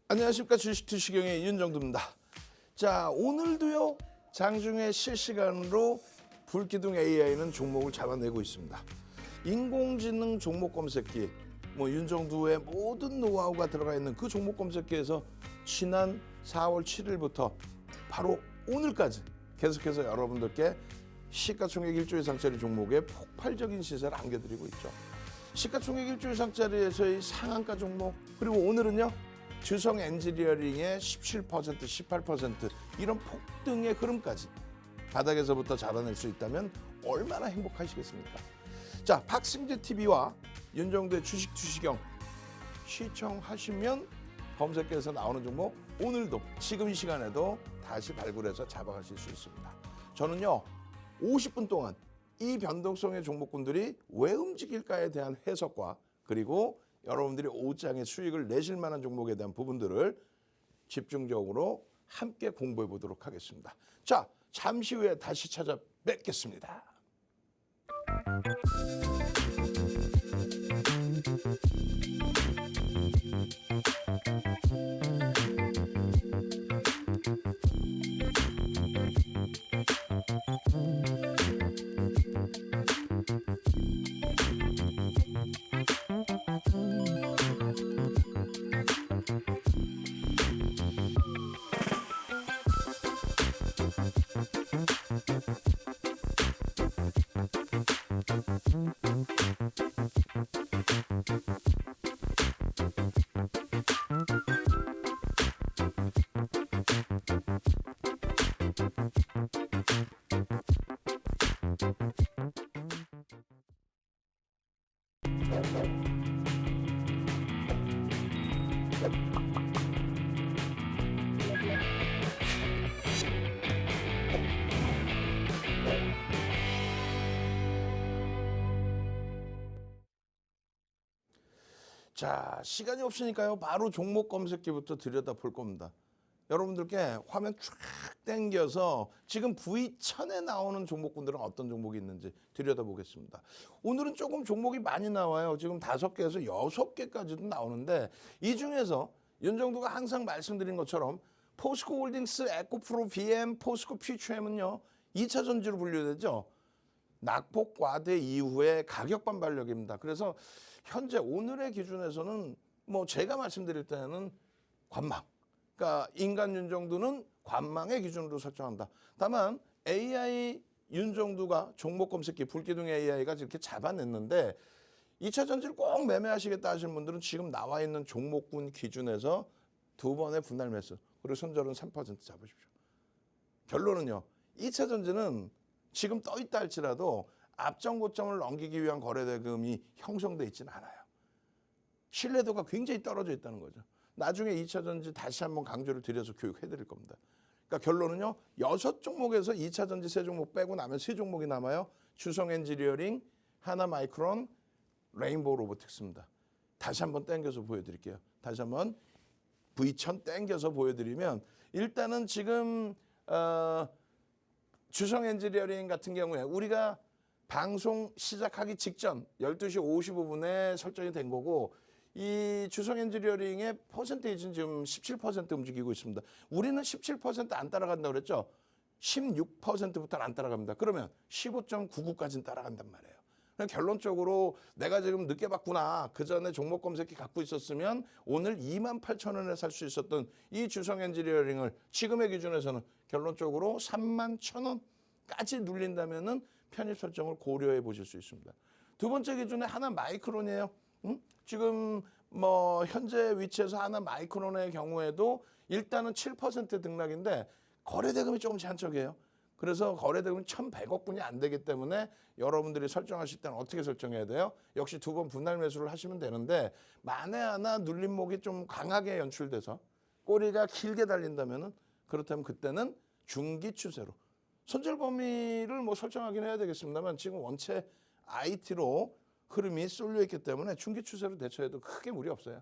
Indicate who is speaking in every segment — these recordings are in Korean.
Speaker 1: 안녕하십니까. 주식투시경의 윤정두입니다. 자, 오늘도요 장중에 실시간으로 불기둥 AI는 종목을 잡아내고 있습니다. 인공지능 종목 검색기, 윤정두의 모든 노하우가 들어가 있는 그 종목 검색기에서 지난 4월 7일부터 바로 오늘까지 계속해서 여러분들께 시가총액 1조 이상짜리 종목의 폭발적인 시세를 안겨드리고 있죠. 시가총액 1조 이상짜리에서의 상한가 종목, 그리고 오늘은요 주성 엔지니어링의 17%, 18% 이런 폭등의 흐름까지 바닥에서부터 잡아낼 수 있다면 얼마나 행복하시겠습니까? 자, 박승재 TV와 윤정두의 주식투시경 시청하시면 검색해서 나오는 종목 오늘도 지금 이 시간에도 다시 발굴해서 잡아가실 수 있습니다. 저는요 50분 동안 이 변동성의 종목군들이 왜 움직일까에 대한 해석과 그리고 여러분들이 오장의 수익을 내실 만한 종목에 대한 부분들을 집중적으로 함께 공부해 보도록 하겠습니다. 자, 잠시 후에 다시 찾아뵙겠습니다. 자, 시간이 없으니까요 바로 종목 검색기부터 들여다볼 겁니다. 여러분들께 화면 쫙 당겨서 지금 V1000에 나오는 종목군들은 어떤 종목이 있는지 들여다보겠습니다. 오늘은 조금 종목이 많이 나와요. 지금 5개에서 6개까지도 나오는데 이 중에서 윤정두가 항상 말씀드린 것처럼 포스코 홀딩스, 에코프로, BM, 포스코 퓨처엠은요 2차 전지로 분류되죠. 낙폭 과대 이후의 가격 반발력입니다. 그래서 현재 오늘의 기준에서는 제가 말씀드릴 때는 관망. 그러니까 인간 윤정두는 관망의 기준으로 설정한다. 다만 AI 윤정두가 종목 검색기 불기둥 AI가 이렇게 잡아냈는데 2차 전지를 꼭 매매하시겠다 하시는 분들은 지금 나와 있는 종목군 기준에서 2번의 분할 매수 그리고 손절은 3% 잡으십시오. 결론은요. 2차 전지는 지금 떠 있다 할지라도 앞전 고점을 넘기기 위한 거래대금이 형성돼 있지는 않아요. 신뢰도가 굉장히 떨어져 있다는 거죠. 나중에 2차 전지 다시 한번 강조를 드려서 교육해 드릴 겁니다. 그러니까 결론은요. 6종목에서 2차 전지 3종목 빼고 나면 3종목이 남아요. 주성 엔지니어링, 하나마이크론, 레인보우 로보틱스입니다. 다시 한번 땡겨서 보여드릴게요. 다시 한번 V1000 땡겨서 보여드리면 일단은 지금 주성 엔지니어링 같은 경우에 우리가 방송 시작하기 직전 12시 55분에 설정이 된 거고 이 주성 엔지니어링의 퍼센테이지는 지금 17% 움직이고 있습니다. 우리는 17%안 따라간다고 그랬죠. 16%부터는 안 따라갑니다. 그러면 15.99까지는 따라간단 말이에요. 결론적으로 내가 지금 늦게 봤구나. 그 전에 종목 검색기 갖고 있었으면 오늘 28,000원에 살 수 있었던 이 주성 엔지니어링을 지금의 기준에서는 결론적으로 31,000원까지 눌린다면은 편입 설정을 고려해 보실 수 있습니다. 두 번째 기준에 하나 마이크론이에요. 지금 현재 위치에서 하나 마이크론의 경우에도 일단은 7% 등락인데 거래대금이 조금 제한적이에요. 그래서 거래대금이 1,100억 분이 안 되기 때문에 여러분들이 설정하실 때는 어떻게 설정해야 돼요? 역시 2번 분할 매수를 하시면 되는데 만에 하나 눌림목이 좀 강하게 연출돼서 꼬리가 길게 달린다면은 그렇다면 그때는 중기 추세로 손절 범위를 설정하긴 해야 되겠습니다만 지금 원체 IT로 흐름이 쏠려 있기 때문에 중기 추세로 대처해도 크게 무리 없어요.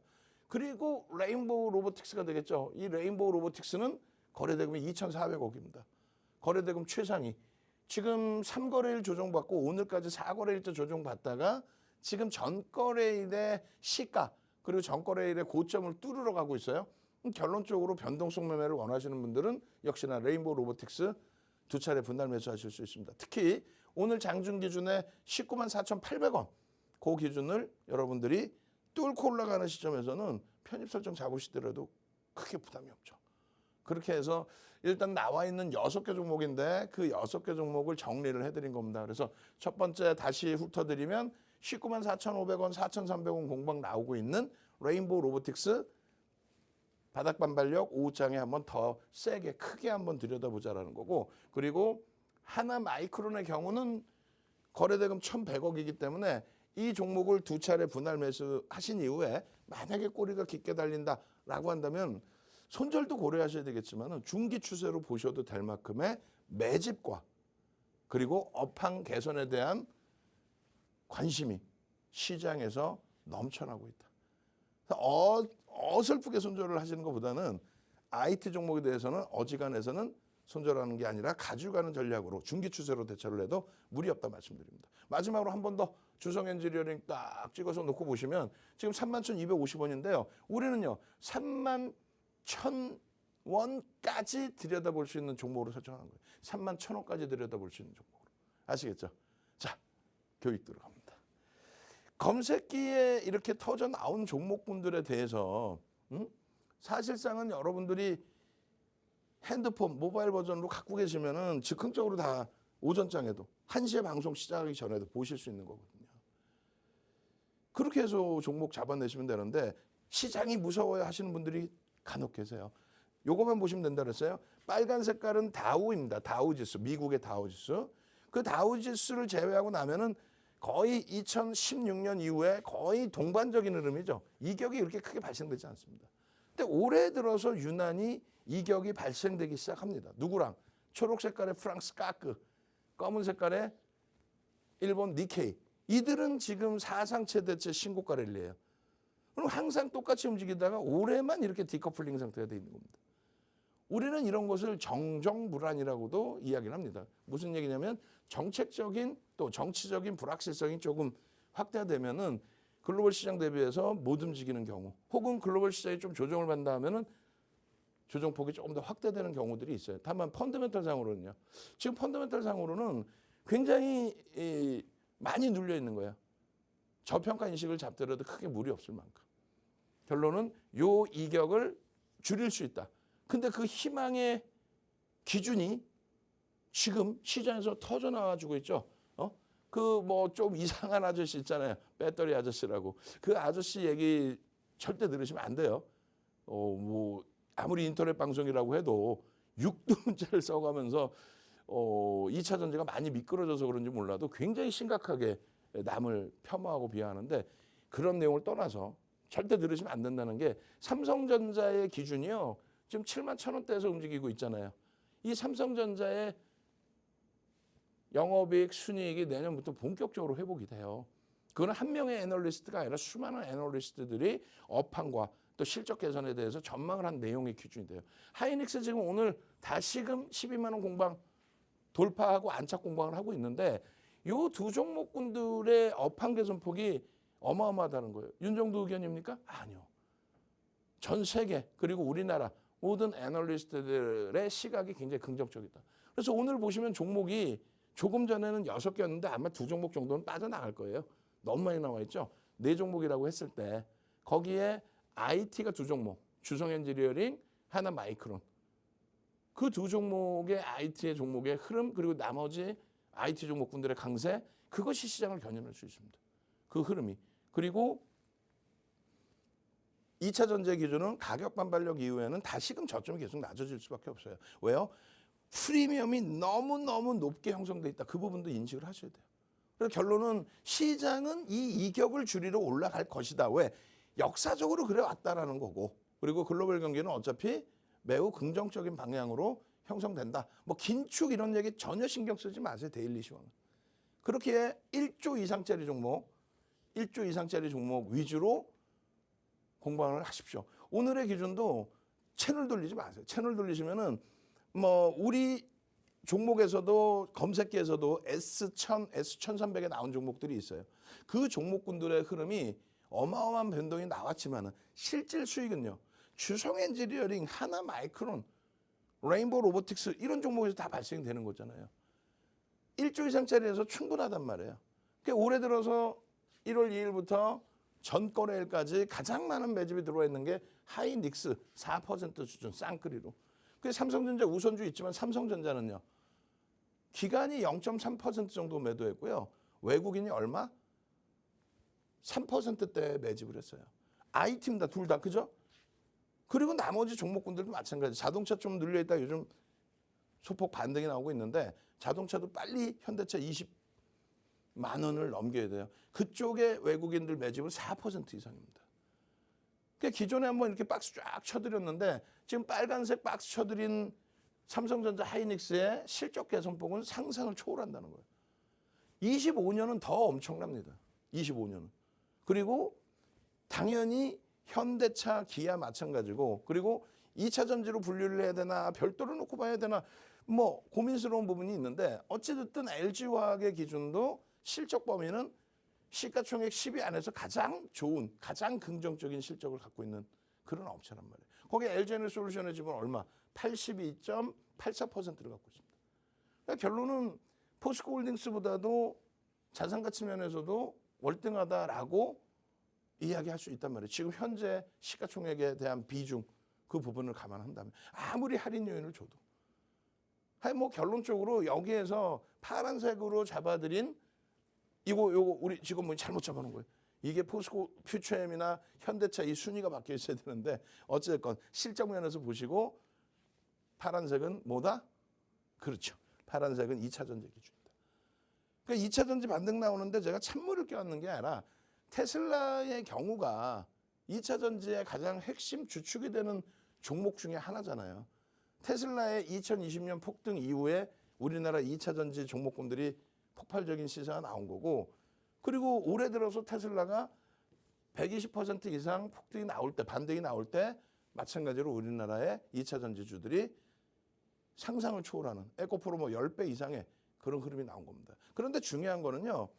Speaker 1: 그리고 레인보우 로보틱스가 되겠죠. 이 레인보우 로보틱스는 거래대금이 2,400억입니다. 거래대금 최상위. 지금 3거래일 조정받고 오늘까지 4거래일째 조정받다가 지금 전거래일의 시가 그리고 전거래일의 고점을 뚫으러 가고 있어요. 결론적으로 변동성 매매를 원하시는 분들은 역시나 레인보우 로보틱스 두 차례 분할 매수하실 수 있습니다. 특히 오늘 장중 기준에 19만 4,800원 그 기준을 여러분들이 뚫고 올라가는 시점에서는 편입 설정 잡으시더라도 크게 부담이 없죠. 그렇게 해서 일단 나와 있는 6개 종목인데 그 6개 종목을 정리를 해드린 겁니다. 그래서 첫 번째 다시 훑어드리면 19만 4,500원, 4,300원 공방 나오고 있는 레인보우 로보틱스 바닥 반발력 오후장에 한번 더 세게 크게 한번 들여다보자라는 거고, 그리고 하나 마이크론의 경우는 거래대금 1,100억이기 때문에 이 종목을 두 차례 분할 매수하신 이후에 만약에 꼬리가 깊게 달린다라고 한다면 손절도 고려하셔야 되겠지만 중기 추세로 보셔도 될 만큼의 매집과 그리고 업황 개선에 대한 관심이 시장에서 넘쳐나고 있다. 어설프게 손절을 하시는 것보다는 IT 종목에 대해서는 어지간해서는 손절하는 게 아니라 가지고 가는 전략으로 중기 추세로 대처를 해도 무리 없다 말씀드립니다. 마지막으로 한 번 더 주성 엔지니어링 딱 찍어서 놓고 보시면 지금 31,250원인데요. 우리는요 31,100원까지 들여다볼 수 있는 종목으로 설정한 거예요. 31,000원까지 들여다볼 수 있는 종목으로. 아시겠죠? 자, 교육 들어갑니다. 검색기에 이렇게 터져 나온 종목군들에 대해서 사실상은 여러분들이 핸드폰, 모바일 버전으로 갖고 계시면은 즉흥적으로 다 오전장에도 1시에 방송 시작하기 전에도 보실 수 있는 거거든요. 그렇게 해서 종목 잡아내시면 되는데 시장이 무서워요 하시는 분들이 간혹 계세요. 요거만 보시면 된다 그랬어요. 빨간 색깔은 다우입니다. 다우지수, 미국의 다우지수. 그 다우지수를 제외하고 나면은 거의 2016년 이후에 거의 동반적인 흐름이죠. 이격이 이렇게 크게 발생되지 않습니다. 근데 올해 들어서 유난히 이격이 발생되기 시작합니다. 누구랑? 초록 색깔의 프랑스 까크, 검은 색깔의 일본 니케이. 이들은 지금 사상 최대치 신고가 랠리예요. 그럼 항상 똑같이 움직이다가 올해만 이렇게 디커플링 상태가 되어 있는 겁니다. 우리는 이런 것을 정정불안이라고도 이야기를 합니다. 무슨 얘기냐면 정책적인 또 정치적인 불확실성이 조금 확대되면은 글로벌 시장 대비해서 못 움직이는 경우, 혹은 글로벌 시장이 좀 조정을 받는다 하면은 조정폭이 조금 더 확대되는 경우들이 있어요. 다만 펀더멘털 상으로는요. 지금 펀더멘털 상으로는 굉장히 많이 눌려 있는 거예요. 저평가 인식을 잡더라도 크게 무리 없을 만큼. 결론은 요 이격을 줄일 수 있다. 근데 그 희망의 기준이 지금 시장에서 터져 나와주고 있죠. 그 뭐 좀 이상한 아저씨 있잖아요. 배터리 아저씨라고. 그 아저씨 얘기 절대 들으시면 안 돼요. 뭐 아무리 인터넷 방송이라고 해도 6두문자를 써가면서 2차 전지가 많이 미끄러져서 그런지 몰라도 굉장히 심각하게 남을 폄하하고 비하하는데, 그런 내용을 떠나서 절대 들으시면 안 된다는 게 삼성전자의 기준이요. 지금 71,000원대에서 움직이고 있잖아요. 이 삼성전자의 영업이익, 순이익이 내년부터 본격적으로 회복이 돼요. 그건 한 명의 애널리스트가 아니라 수많은 애널리스트들이 업황과 또 실적 개선에 대해서 전망을 한 내용의 기준이 돼요. 하이닉스 지금 오늘 다시금 12만 원 공방 돌파하고 안착 공방을 하고 있는데 이 두 종목군들의 업황 개선 폭이 어마어마하다는 거예요. 윤정도 의견입니까? 아니요. 전 세계 그리고 우리나라 모든 애널리스트들의 시각이 굉장히 긍정적이다. 그래서 오늘 보시면 종목이 조금 전에는 6개였는데 아마 2종목 정도는 빠져나갈 거예요. 너무 많이 나와 있죠. 4종목이라고 했을 때 거기에 IT가 2종목, 주성 엔지니어링, 하나 마이크론. 그 2종목의 IT의 종목의 흐름, 그리고 나머지 IT 종목군들의 강세, 그것이 시장을 견인할 수 있습니다. 그 흐름이. 그리고 2차 전지 기준은 가격 반발력 이후에는 다시금 저점이 계속 낮아질 수밖에 없어요. 왜요? 프리미엄이 너무너무 높게 형성돼 있다. 그 부분도 인식을 하셔야 돼요. 그래서 결론은 시장은 이 이격을 줄이러 올라갈 것이다. 왜? 역사적으로 그래 왔다라는 거고, 그리고 글로벌 경기는 어차피 매우 긍정적인 방향으로 형성된다. 뭐 긴축 이런 얘기 전혀 신경 쓰지 마세요. 데일리 시황은. 그렇게 1조 이상짜리 종목, 1조 이상짜리 종목 위주로 공방을 하십시오. 오늘의 기준도 채널 돌리지 마세요. 채널 돌리시면은 뭐 우리 종목에서도 검색기에서도 S1000, S1300에 나온 종목들이 있어요. 그 종목군들의 흐름이 어마어마한 변동이 나왔지만은 실질 수익은요. 주성 엔지니어링, 하나 마이크론, 레인보우 로보틱스 이런 종목에서 다 발생이 되는 거잖아요. 1조 이상짜리에서 충분하단 말이에요. 그러니까 올해 들어서 1월 2일부터 전 거래일까지 가장 많은 매집이 들어와 있는 게 하이닉스 4% 수준 쌍끌이로. 그 삼성전자 우선주 있지만 삼성전자는요. 기관이 0.3% 정도 매도했고요. 외국인이 얼마? 3%대 매집을 했어요. I팀 둘 다 그죠? 그리고 나머지 종목군들도 마찬가지. 자동차 좀 눌려있다 요즘 소폭 반등이 나오고 있는데 자동차도 빨리 현대차 20만 원을 넘겨야 돼요. 그쪽에 외국인들 매집은 4% 이상입니다. 그러니까 기존에 한번 이렇게 박스 쫙 쳐드렸는데 지금 빨간색 박스 쳐드린 삼성전자 하이닉스의 실적 개선폭은 상상을 초월한다는 거예요. 25년은 더 엄청납니다. 25년은. 그리고 당연히 현대차, 기아 마찬가지고 그리고 2차 전지로 분류를 해야 되나 별도로 놓고 봐야 되나 뭐 고민스러운 부분이 있는데 어찌됐든 LG화학의 기준도 실적 범위는 시가총액 10위 안에서 가장 좋은, 가장 긍정적인 실적을 갖고 있는 그런 업체란 말이에요. 거기에 LG에너지솔루션의 지분 얼마? 82.84%를 갖고 있습니다. 그러니까 결론은 포스코홀딩스보다도 자산가치 면에서도 월등하다라고 이야기할 수 있단 말이에요. 지금 현재 시가총액에 대한 비중 그 부분을 감안한다면 아무리 할인 요인을 줘도 아니 뭐 결론적으로 여기에서 파란색으로 잡아드린 요거 우리 지금 뭐 잘못 잡아놓은 거예요. 이게 포스코 퓨처엠이나 현대차 이 순위가 바뀌어 있어야 되는데 어쨌건 실적 면에서 보시고 파란색은 뭐다? 그렇죠. 파란색은 2차 전지 기준이다. 그러니까 2차 전지 반등 나오는데 제가 찬물을 껴안는 게 아니라 테슬라의 경우가 2차 전지의 가장 핵심 주축이 되는 종목 중에 하나잖아요. 테슬라의 2020년 폭등 이후에 우리나라 2차 전지 종목군들이 폭발적인 시세가 나온 거고 그리고 올해 들어서 테슬라가 120% 이상 폭등이 나올 때 반등이 나올 때 마찬가지로 우리나라의 2차 전지주들이 상상을 초월하는 에코프로 뭐 10배 이상의 그런 흐름이 나온 겁니다. 그런데 중요한 거는요.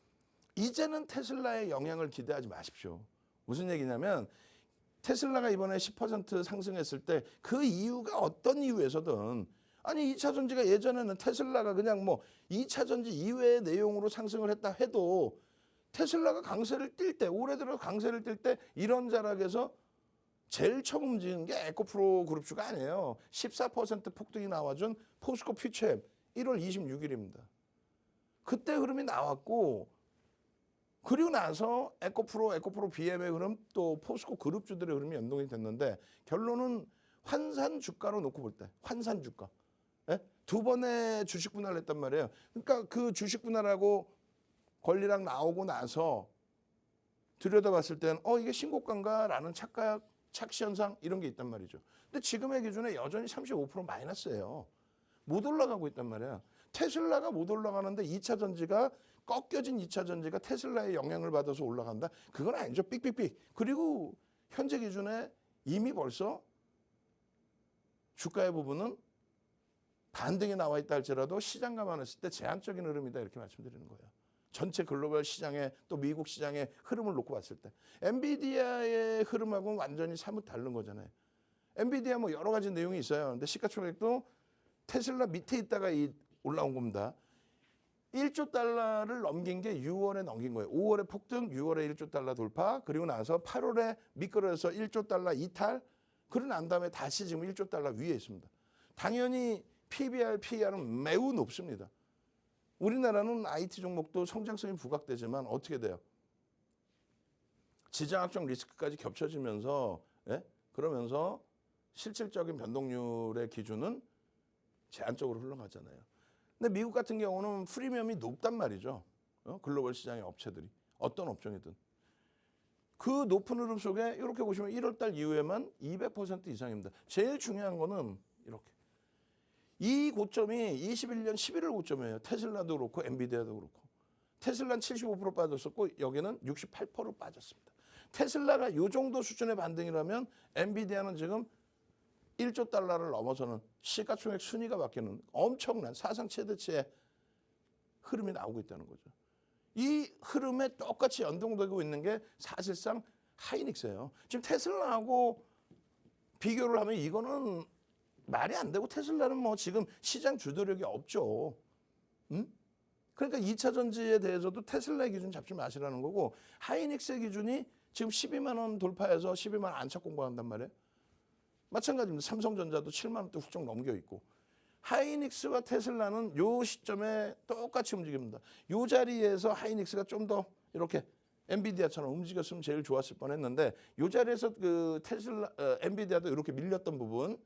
Speaker 1: 이제는 테슬라의 영향을 기대하지 마십시오. 무슨 얘기냐면 테슬라가 이번에 10% 상승했을 때 그 이유가 어떤 이유에서든 아니 2차 전지가 예전에는 테슬라가 그냥 뭐 2차 전지 이외의 내용으로 상승을 했다 해도 테슬라가 강세를 띨 때 올해 들어 강세를 띨 때 이런 자락에서 제일 처음 움직인 게 에코프로 그룹주가 아니에요. 14% 폭등이 나와준 포스코 퓨처엠 1월 26일입니다. 그때 흐름이 나왔고 그리고 나서 에코프로 BM의 흐름 또 포스코 그룹주들의 흐름이 연동이 됐는데 결론은 환산 주가로 놓고 볼 때 환산 주가. 예? 두 번의 주식 분할을 했단 말이에요. 그러니까 그 주식 분할하고 권리랑 나오고 나서 들여다봤을 때는 이게 신고가인가라는 착시 현상 이런 게 있단 말이죠. 근데 지금의 기준에 여전히 35% 마이너스예요. 못 올라가고 있단 말이야. 테슬라가 못 올라가는데 2차 전지가 꺾여진 2차 전지가 테슬라의 영향을 받아서 올라간다? 그건 아니죠. 삑삑삑. 그리고 현재 기준에 이미 벌써 주가의 부분은 반등이 나와 있다 할지라도 시장 감안했을 때 제한적인 흐름이다 이렇게 말씀드리는 거예요. 전체 글로벌 시장에 또 미국 시장의 흐름을 놓고 봤을 때 엔비디아의 흐름하고는 완전히 사뭇 다른 거잖아요. 엔비디아 뭐 여러 가지 내용이 있어요. 근데 시가총액도 테슬라 밑에 있다가 올라온 겁니다. 1조 달러를 넘긴 게 6월에 넘긴 거예요. 5월에 폭등, 6월에 1조 달러 돌파, 그리고 나서 8월에 미끄러져서 1조 달러 이탈, 그러고 난 다음에 다시 지금 1조 달러 위에 있습니다. 당연히 PBR, PER은 매우 높습니다. 우리나라는 IT 종목도 성장성이 부각되지만 어떻게 돼요? 지정학적 리스크까지 겹쳐지면서 그러면서 실질적인 변동률의 기준은 제한적으로 흘러가잖아요. 근데 미국 같은 경우는 프리미엄이 높단 말이죠. 글로벌 시장의 업체들이 어떤 업종이든. 그 높은 흐름 속에 이렇게 보시면 1월 달 이후에만 200% 이상입니다. 제일 중요한 거는 이렇게. 이 고점이 21년 11월 고점이에요. 테슬라도 그렇고 엔비디아도 그렇고. 테슬라는 75% 빠졌었고 여기는 68% 빠졌습니다. 테슬라가 이 정도 수준의 반등이라면 엔비디아는 지금 1조 달러를 넘어서는 시가총액 순위가 바뀌는 엄청난 사상 최대치의 흐름이 나오고 있다는 거죠. 이 흐름에 똑같이 연동되고 있는 게 사실상 하이닉스예요. 지금 테슬라하고 비교를 하면 이거는 말이 안 되고 테슬라는 뭐 지금 시장 주도력이 없죠. 응? 그러니까 2차 전지에 대해서도 테슬라의 기준 잡지 마시라는 거고 하이닉스의 기준이 지금 12만 원 돌파해서 12만 원 안착 공부한단 말이에요. 마찬가지입니다. 삼성전자도 7만 원대 훌쩍 넘겨 있고 하이닉스와 테슬라는 요 시점에 똑같이 움직입니다. 요 자리에서 하이닉스가 좀 더 이렇게 엔비디아처럼 움직였으면 제일 좋았을 뻔했는데 요 자리에서 그 테슬라 엔비디아도 이렇게 밀렸던 부분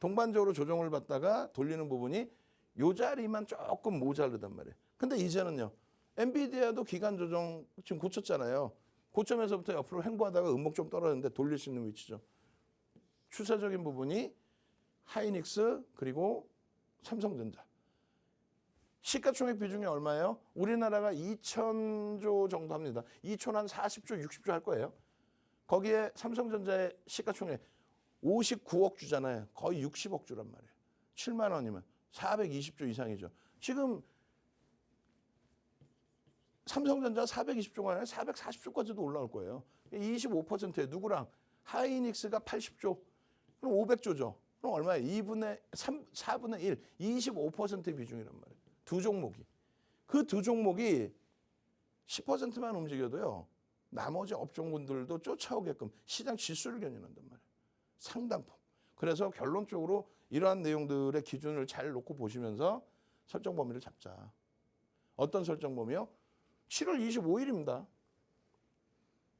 Speaker 1: 동반적으로 조정을 받다가 돌리는 부분이 요 자리만 조금 모자르단 말이에요. 근데 이제는요. 엔비디아도 기간 조정 지금 고쳤잖아요. 고점에서부터 옆으로 횡보하다가 음목 좀 떨어졌는데 돌릴 수 있는 위치죠. 추세적인 부분이 하이닉스 그리고 삼성전자. 시가총액 비중이 얼마예요? 우리나라가 2,000조 정도 합니다. 2천 한 40조, 60조 할 거예요. 거기에 삼성전자의 시가총액 59억 주잖아요. 거의 60억 주란 말이에요. 7만 원이면 420조 이상이죠. 지금 삼성전자 420조가 아니라 440조까지도 올라올 거예요. 25%에 누구랑? 하이닉스가 80조, 그럼 500조죠. 그럼 얼마예요? 2분의 3, 4분의 1, 25%의 비중이란 말이에요. 두 종목이. 그 두 종목이 10%만 움직여도요. 나머지 업종군들도 쫓아오게끔 시장 지수를 견인한단 말이에요. 상당품. 그래서 결론적으로 이러한 내용들의 기준을 잘 놓고 보시면서 설정 범위를 잡자. 어떤 설정 범위요? 7월 25일입니다.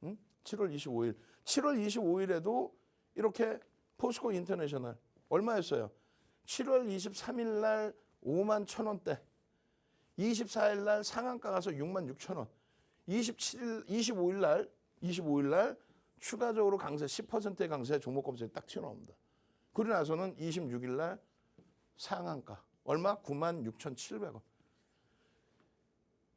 Speaker 1: 응? 7월 25일. 7월 25일에도 이렇게 포스코 인터내셔널 얼마였어요? 7월 23일 날 5만 1,000원대. 24일 날 상한가 가서 6만 6천 원. 25일 날 추가적으로 강세 10%의 강세 종목 검색이 딱 튀어나옵니다. 그러고 나서는 26일 날 상한가 얼마? 96,700원.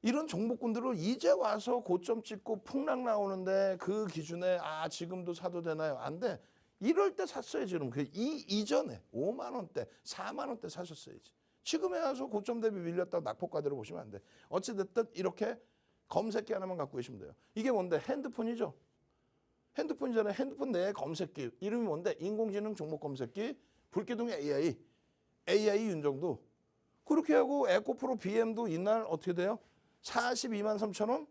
Speaker 1: 이런 종목군들을 이제 와서 고점 찍고 풍락 나오는데 그 기준에 지금도 사도 되나요? 안 돼. 이럴 때 샀어야지. 그럼 이 이전에 5만 원대, 4만 원대 사셨어야지. 지금에 와서 고점 대비 밀렸다고 낙폭과대로 보시면 안 돼. 어찌됐든 이렇게 검색기 하나만 갖고 계시면 돼요. 이게 뭔데? 핸드폰이죠. 핸드폰이잖아요. 핸드폰 내에 검색기. 이름이 뭔데? 인공지능 종목 검색기, 불기둥 AI 윤정도. 그렇게 하고 에코프로 BM도 이날 어떻게 돼요? 42만 3천 원?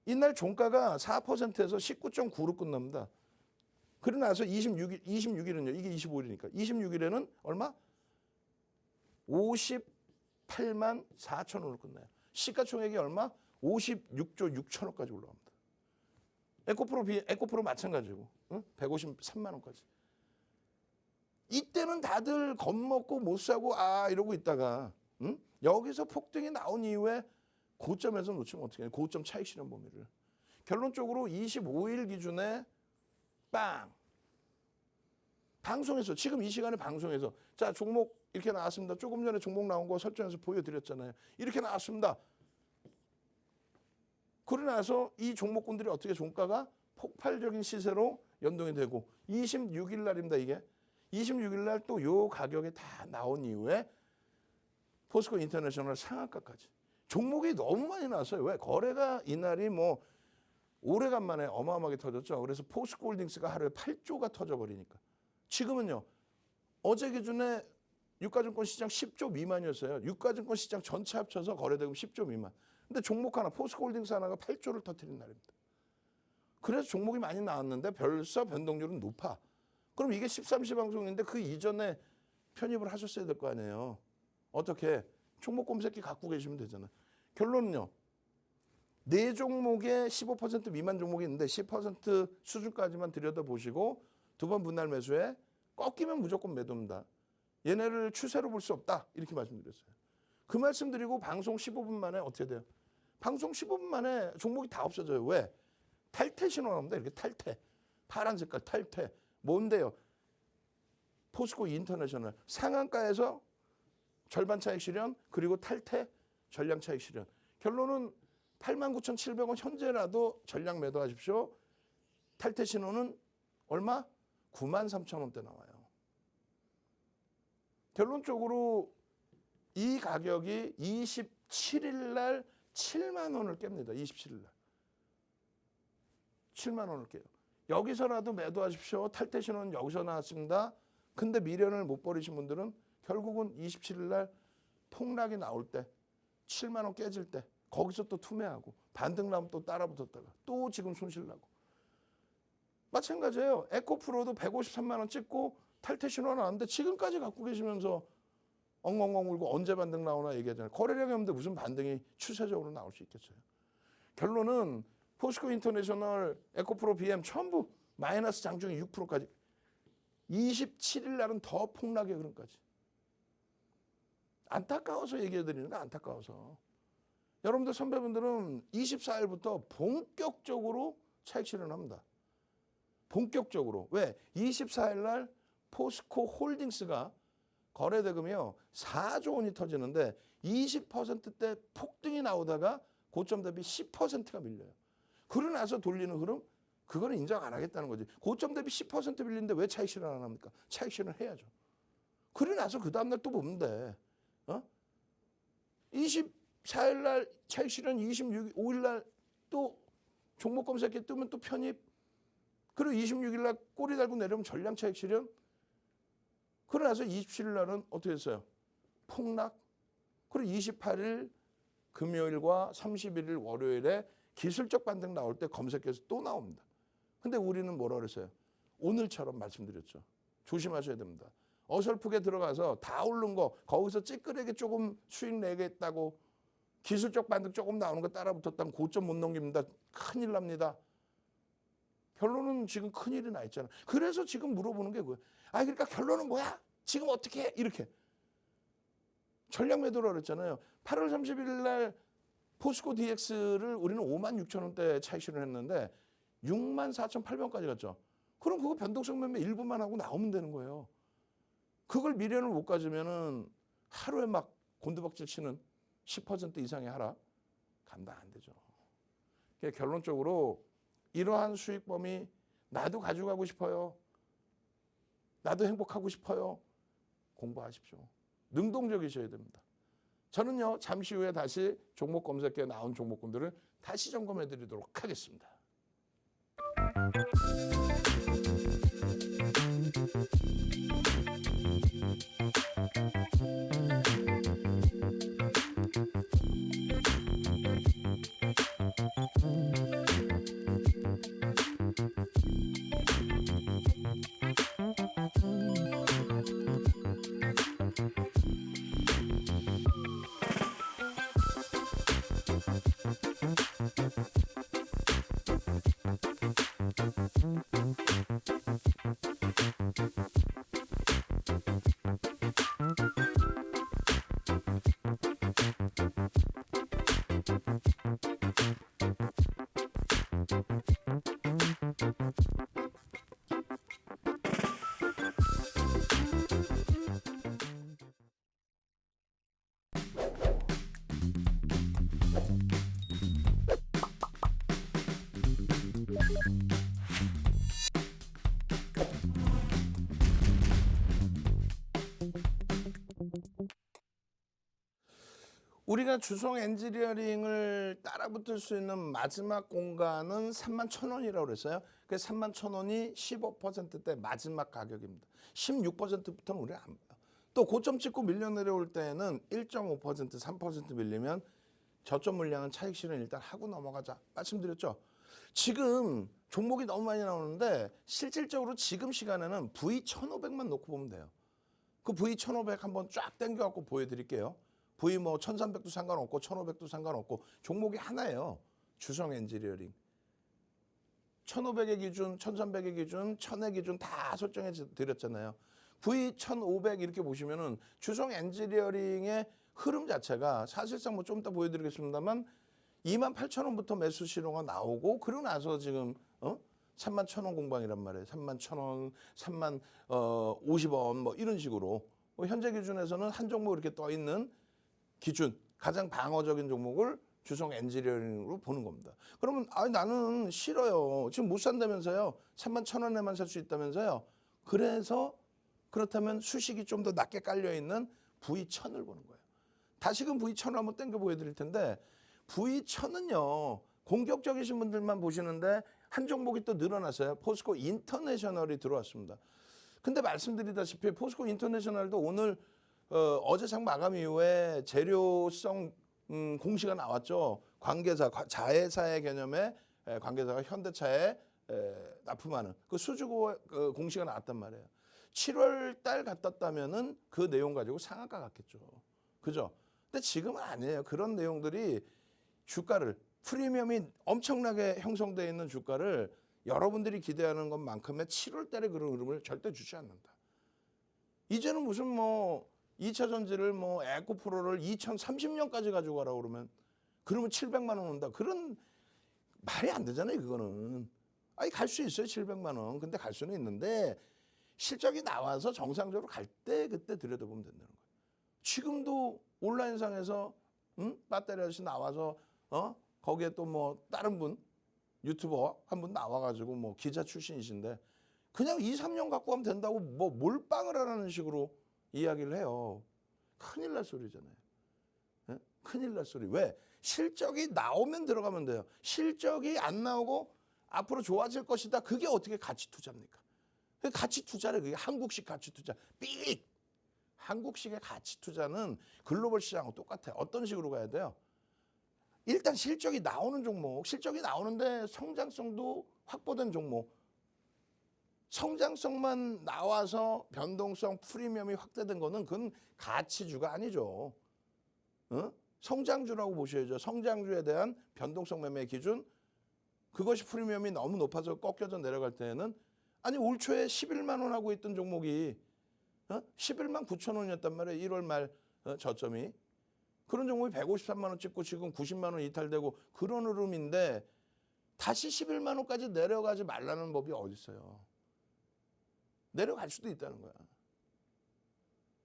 Speaker 1: 이날 종가가 4%에서 19.9로 끝납니다. 그러고 나서 26일은요. 이게 25일이니까. 26일에는 얼마? 58만 4천 원으로 끝나요. 시가총액이 얼마? 56조 6천억까지 올라갑니다. 에코프로 마찬가지고 153만 원까지. 이때는 다들 겁먹고 못 사고 이러고 있다가 여기서 폭등이 나온 이후에 고점에서 놓치면 어떻게 해요? 고점 차익 실현 범위를. 결론적으로 25일 기준에 빵. 방송에서 지금 이 시간에 방송에서 자 종목 이렇게 나왔습니다. 조금 전에 종목 나온 거 설정해서 보여드렸잖아요. 이렇게 나왔습니다. 그러고 나서 이 종목군들이 어떻게 종가가 폭발적인 시세로 연동이 되고 26일 날입니다. 이게 26일 날 또 요 가격이 다 나온 이후에 포스코 인터내셔널 상한가까지 종목이 너무 많이 나왔어요. 왜? 거래가 이날이 뭐 오래간만에 어마어마하게 터졌죠. 그래서 포스코 홀딩스가 하루에 8조가 터져버리니까. 지금은요. 어제 기준에 유가증권 시장 10조 미만이었어요. 유가증권 시장 전체 합쳐서 거래대금 10조 미만. 근데 종목 하나, 포스코 홀딩스 하나가 8조를 터뜨린 날입니다. 그래서 종목이 많이 나왔는데 벌써 변동률은 높아. 그럼 이게 13시 방송인데 그 이전에 편입을 하셨어야 될 거 아니에요. 어떻게? 종목 검색기 갖고 계시면 되잖아요. 결론은요. 네 종목에 15% 미만 종목이 있는데 10% 수준까지만 들여다보시고 두 번 분할 매수에 꺾이면 무조건 매도입니다. 얘네를 추세로 볼 수 없다. 이렇게 말씀드렸어요. 그 말씀드리고 방송 15분 만에 어떻게 돼요? 방송 15분 만에 종목이 다 없어져요. 왜? 탈퇴 신호 나옵니다. 이렇게 탈퇴. 파란 색깔 탈퇴. 뭔데요? 포스코 인터내셔널. 상한가에서 절반 차익 실현 그리고 탈퇴 전량 차익 실현. 결론은 89,700원 현재라도 전량 매도하십시오. 탈퇴 신호는 얼마? 93,000원대 나와요. 결론적으로 이 가격이 27일 날 7만 원을 깹니다. 27일 날. 7만 원을 깨요. 여기서라도 매도하십시오. 탈퇴 신호는 여기서 나왔습니다. 근데 미련을 못 버리신 분들은 결국은 27일 날 폭락이 나올 때 7만 원 깨질 때 거기서 또 투매하고 반등 나면 또 따라붙었다가 또 지금 손실 나고. 마찬가지예요. 에코프로도 153만 원 찍고 탈퇴 신호가 나왔는데 지금까지 갖고 계시면서 엉엉엉 울고 언제 반등 나오나 얘기하잖아요. 거래량이 없는데 무슨 반등이 추세적으로 나올 수 있겠어요. 결론은 포스코 인터내셔널, 에코프로, BM 전부 마이너스 장중이 6%까지. 27일 날은 더 폭락의 흐름까지. 안타까워서 얘기해드리는 거 안타까워서. 여러분들 선배분들은 24일부터 본격적으로 차익 실현합니다. 본격적으로. 왜? 24일 날 포스코 홀딩스가 거래대금이요 4조 원이 터지는데 20%대 폭등이 나오다가 고점 대비 10%가 밀려요. 그러고 나서 돌리는 흐름, 그거는 인정 안 하겠다는 거지. 고점 대비 10% 밀리는데 왜 차익 실현 안 합니까? 차익 실현 해야죠. 그러고 나서 그 다음날 또 보면 돼. 24일 날 차익 실현, 26일 날 또 종목 검색해 뜨면 또 편입. 그리고 26일 날 꼬리 달고 내려오면 전량 차익 실현. 그러고 나서 27일 날은 어떻게 했어요? 폭락. 그리고 28일 금요일과 31일 월요일에 기술적 반등 나올 때 검색해서 또 나옵니다. 근데 우리는 뭐라 그랬어요? 오늘처럼 말씀드렸죠. 조심하셔야 됩니다. 어설프게 들어가서 다 오른 거 거기서 찌끄레기 조금 수익 내겠다고 기술적 반등 조금 나오는 거 따라붙었다면 고점 못 넘깁니다. 큰일 납니다. 결론은 지금 큰일이 나 있잖아. 그래서 지금 물어보는 게 뭐야? 그러니까 결론은 뭐야? 지금 어떻게 해? 이렇게. 전략 매도라 그랬잖아요. 8월 31일 날 포스코 DX를 우리는 56,000원대 차익 실현했는데 64,800원까지 갔죠. 그럼 그거 변동성 매매 일부만 하고 나오면 되는 거예요. 그걸 미련을 못 가지면은 하루에 막 곤두박질 치는 10% 이상의 하락 감당 안 되죠. 그러니까 결론적으로 이러한 수익 범위 나도 가져가고 싶어요. 나도 행복하고 싶어요. 공부하십시오. 능동적이셔야 됩니다. 저는요 잠시 후에 다시 종목 검색에 나온 종목군들을 다시 점검해 드리도록 하겠습니다. 우리가 주성 엔지니어링을 따라붙을 수 있는 마지막 공간은 31,000원이라고 그랬어요. 그 31,000원이 15%대 마지막 가격입니다. 16%부터는 우리가 안 봐요. 또 고점 찍고 밀려 내려올 때는 1.5%, 3% 밀리면 저점 물량은 차익 실현 일단 하고 넘어가자 말씀드렸죠. 지금 종목이 너무 많이 나오는데 실질적으로 지금 시간에는 V1500만 놓고 보면 돼요. 그 V1500 한번 쫙 당겨갖고 보여드릴게요. V 뭐 1300도 상관없고 1500도 상관없고 종목이 하나예요. 주성 엔지니어링. 1500의 기준, 1300의 기준, 1000의 기준 다 설정해 드렸잖아요. V 1500 이렇게 보시면은 주성 엔지니어링의 흐름 자체가 사실상 뭐 좀 이따 보여드리겠습니다만 28,000원부터 매수 신호가 나오고 그러고 나서 지금 31,000원 공방이란 말이에요. 31,000원, 30,050원 뭐 이런 식으로 현재 기준에서는 한 종목 이렇게 떠 있는 기준 가장 방어적인 종목을 주성 엔지니어링으로 보는 겁니다. 그러면 나는 싫어요. 지금 못 산다면서요. 31,000원에만 살 수 있다면서요. 그래서 그렇다면 수식이 좀 더 낮게 깔려 있는 V1000을 보는 거예요. 다시금 V1000을 한번 당겨 보여드릴 텐데 V1000은요. 공격적이신 분들만 보시는데 한 종목이 또 늘어났어요. 포스코 인터내셔널이 들어왔습니다. 근데 말씀드리다시피 포스코 인터내셔널도 오늘 어제 장 마감 이후에 재료성 공시가 나왔죠. 관계사, 자회사의 개념의 관계사가 현대차에 납품하는 그 수주고 공시가 나왔단 말이에요. 7월 달 같았다면은 그 내용 가지고 상한가 같겠죠. 그죠? 근데 지금은 아니에요. 그런 내용들이 주가를 프리미엄이 엄청나게 형성되어 있는 주가를 여러분들이 기대하는 것만큼의 7월 달에 그런 흐름을 절대 주지 않는다. 이제는 무슨 뭐 2차 전지를 뭐 에코프로를 2030년까지 가지고 가라고 그러면 700만 원 온다. 그런 말이 안 되잖아요, 그거는. 아니 갈 수 있어요, 700만 원. 근데 갈 수는 있는데 실적이 나와서 정상적으로 갈 때 그때 들여다보면 된다는 거예요. 지금도 온라인상에서 배터리 아저씨 나와서 거기에 또 뭐 다른 분 유튜버 한 분 나와가지고 뭐 기자 출신이신데 그냥 2, 3년 갖고 가면 된다고 뭐 몰빵을 하라는 식으로 이야기를 해요. 큰일 날 소리잖아요. 예? 큰일 날 소리. 왜? 실적이 나오면 들어가면 돼요. 실적이 안 나오고 앞으로 좋아질 것이다. 그게 어떻게 가치 투자입니까? 가치 투자를 그게 한국식 가치 투자. 삑! 한국식의 가치 투자는 글로벌 시장하고 똑같아요. 어떤 식으로 가야 돼요? 일단 실적이 나오는 종목, 실적이 나오는데 성장성도 확보된 종목. 성장성만 나와서 변동성 프리미엄이 확대된 거는 그건 가치주가 아니죠. 성장주라고 보셔야죠. 성장주에 대한 변동성 매매 기준. 그것이 프리미엄이 너무 높아서 꺾여져 내려갈 때에는 아니 올 초에 11만 원 하고 있던 종목이 11만 9천 원이었단 말이에요. 1월 말 저점이. 그런 종목이 153만 원 찍고 지금 90만 원 이탈되고 그런 흐름인데 다시 11만 원까지 내려가지 말라는 법이 어디 있어요. 내려갈 수도 있다는 거야.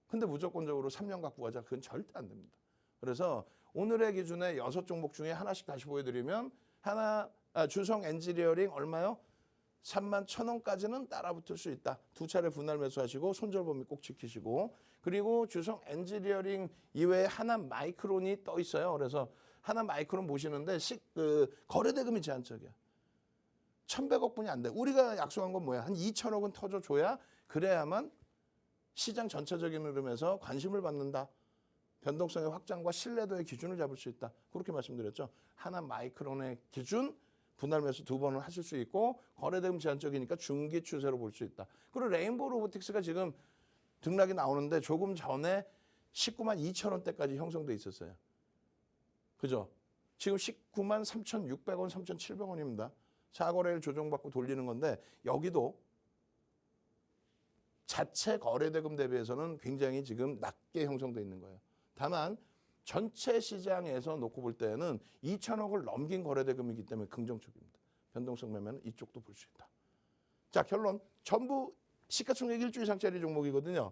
Speaker 1: 근데 무조건적으로 3년 갖고 가자. 그건 절대 안 됩니다. 그래서 오늘의 기준에 6종목 중에 하나씩 다시 보여드리면 주성 엔지니어링 얼마요? 3만 1,000원까지는 따라붙을 수 있다. 두 차례 분할 매수하시고 손절 범위 꼭 지키시고 그리고 주성 엔지니어링 이외에 하나 마이크론이 떠 있어요. 그래서 하나 마이크론 보시는데 거래대금이 제한적이야. 1,100억 분이 안 돼. 우리가 약속한 건 뭐야? 한 2,000억은 터져줘야 그래야만 시장 전체적인 흐름에서 관심을 받는다. 변동성의 확장과 신뢰도의 기준을 잡을 수 있다. 그렇게 말씀드렸죠. 하나 마이크론의 기준 분할 매수 2번을 하실 수 있고 거래대금 제한적이니까 중기 추세로 볼 수 있다. 그리고 레인보우 로보틱스가 지금 등락이 나오는데 조금 전에 19만 2천 원대까지 형성돼 있었어요. 그죠? 지금 19만 3,600원, 3,700원입니다. 4거래일 조정받고 돌리는 건데 여기도 자체 거래대금 대비해서는 굉장히 지금 낮게 형성돼 있는 거예요. 다만 전체 시장에서 놓고 볼 때는 2천억을 넘긴 거래대금이기 때문에 긍정적입니다. 변동성 매매는 이쪽도 볼 수 있다. 자, 결론. 전부 시가총액 1조 이상짜리 종목이거든요.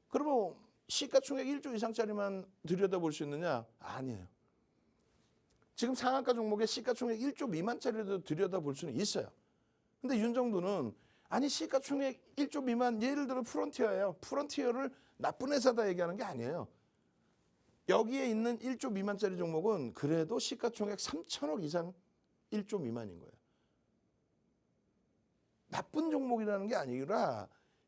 Speaker 1: 그러면 시가총액 1조 이상짜리만 들여다볼 수 있느냐? 아니에요. 지금 상한가 종목에 시가총액 1조 미만짜리도 들여다볼 수는 있어요. 근데 윤정두는 아니 시가총액 1조 미만 예를 들어 프론티어예요. 프론티어를 나쁜 회사다 얘기하는 게 아니에요. 여기에 있는 1조 미만짜리 종목은 그래도 시가총액 3천억 이상 1조 미만인 거예요. 나쁜 종목이라는 게 아니라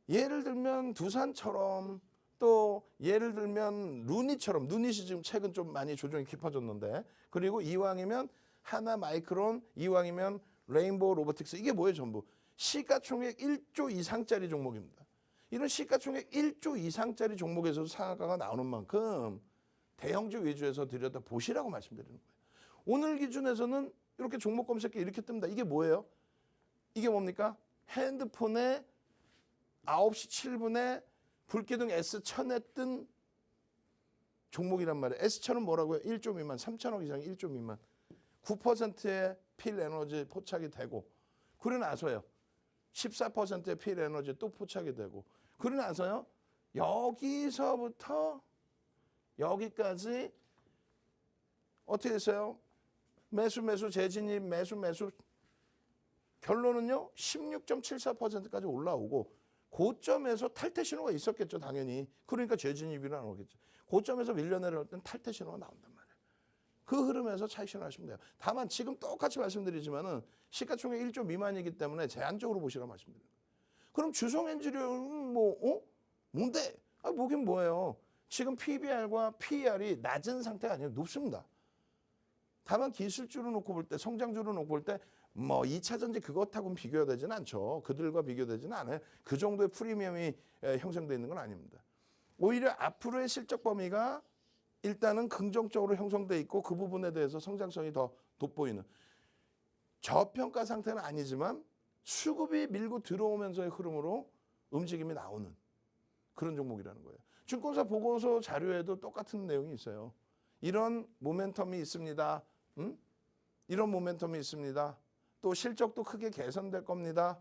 Speaker 1: 예를 들면 두산처럼 또 예를 들면 루닛처럼 루닛이 지금 최근 좀 많이 조정이 깊어졌는데 그리고 이왕이면 하나 마이크론 이왕이면 레인보우 로보틱스 이게 뭐예요 전부. 시가총액 1조 이상짜리 종목입니다. 이런 시가총액 1조 이상짜리 종목에서도 상한가가 나오는 만큼 대형주 위주에서 들여다보시라고 말씀드리는 거예요. 오늘 기준에서는 이렇게 종목 검색기 이렇게 뜹니다. 이게 뭐예요? 이게 뭡니까? 핸드폰에 9시 7분에 불기둥 S1000에 뜬 종목이란 말이에요. S1000은 뭐라고요? 1조 미만, 3천억 이상 1조 미만. 9%의 필 에너지 포착이 되고 그러고 나서요. 14%의 필 에너지 또 포착이 되고 그러고 나서요. 여기서부터 여기까지 어떻게 됐어요? 매수 재진입 매수 결론은요 16.74%까지 올라오고 고점에서 탈퇴 신호가 있었겠죠 당연히. 그러니까 재진입이 나오겠죠. 고점에서 밀려내려올 땐 탈퇴 신호가 나온단 말이에요. 그 흐름에서 차익 실현하시면 돼요. 다만 지금 똑같이 말씀드리지만은 시가총액 1조 미만이기 때문에 제한적으로 보시라고 말씀드립니다. 그럼 주성 엔지니어링은 뭔데? 뭐긴 뭐예요. 지금 PBR과 PER이 낮은 상태가 아니라 높습니다. 다만 기술주로 놓고 볼 때, 성장주로 놓고 볼 때 2차 전지 그것하고는 비교되지는 않죠. 그들과 비교되지는 않아요. 그 정도의 프리미엄이 형성되어 있는 건 아닙니다. 오히려 앞으로의 실적 범위가 일단은 긍정적으로 형성되어 있고 그 부분에 대해서 성장성이 더 돋보이는 저평가 상태는 아니지만 수급이 밀고 들어오면서의 흐름으로 움직임이 나오는 그런 종목이라는 거예요. 증권사 보고서 자료에도 똑같은 내용이 있어요. 이런 모멘텀이 있습니다. 이런 모멘텀이 있습니다. 또 실적도 크게 개선될 겁니다.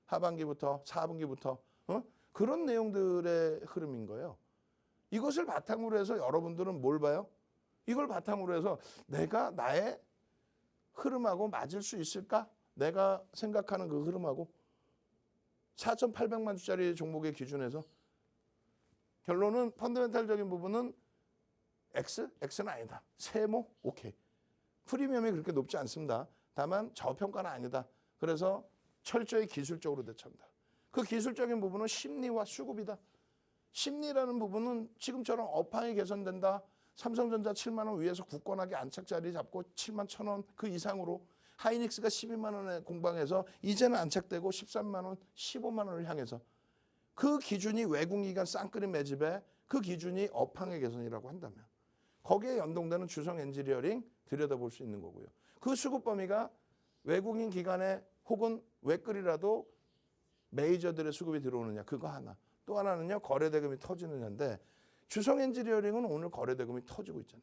Speaker 1: 하반기부터, 4분기부터. 그런 내용들의 흐름인 거예요. 이것을 바탕으로 해서 여러분들은 뭘 봐요? 이걸 바탕으로 해서 내가 나의 흐름하고 맞을 수 있을까? 내가 생각하는 그 흐름하고 4,800만 주짜리 종목의 기준에서 결론은 펀더멘탈적인 부분은 X는 아니다. 세모? 오케이. 프리미엄이 그렇게 높지 않습니다. 다만 저평가는 아니다. 그래서 철저히 기술적으로 대처한다. 그 기술적인 부분은 심리와 수급이다. 심리라는 부분은 지금처럼 업황이 개선된다. 삼성전자 7만 원 위에서 굳건하게 안착 자리 잡고 7만 1,000원 그 이상으로 하이닉스가 12만 원에 공방해서 이제는 안착되고 13만 원, 15만 원을 향해서 그 기준이 외국기관 쌍끌이 매집에 그 기준이 업황의 개선이라고 한다면 거기에 연동되는 주성 엔지니어링 들여다볼 수 있는 거고요. 그 수급 범위가 외국인 기관에 혹은 외끌이라도 메이저들의 수급이 들어오느냐 그거 하나. 또 하나는요 거래대금이 터지느냐인데 주성 엔지니어링은 오늘 거래대금이 터지고 있잖아요.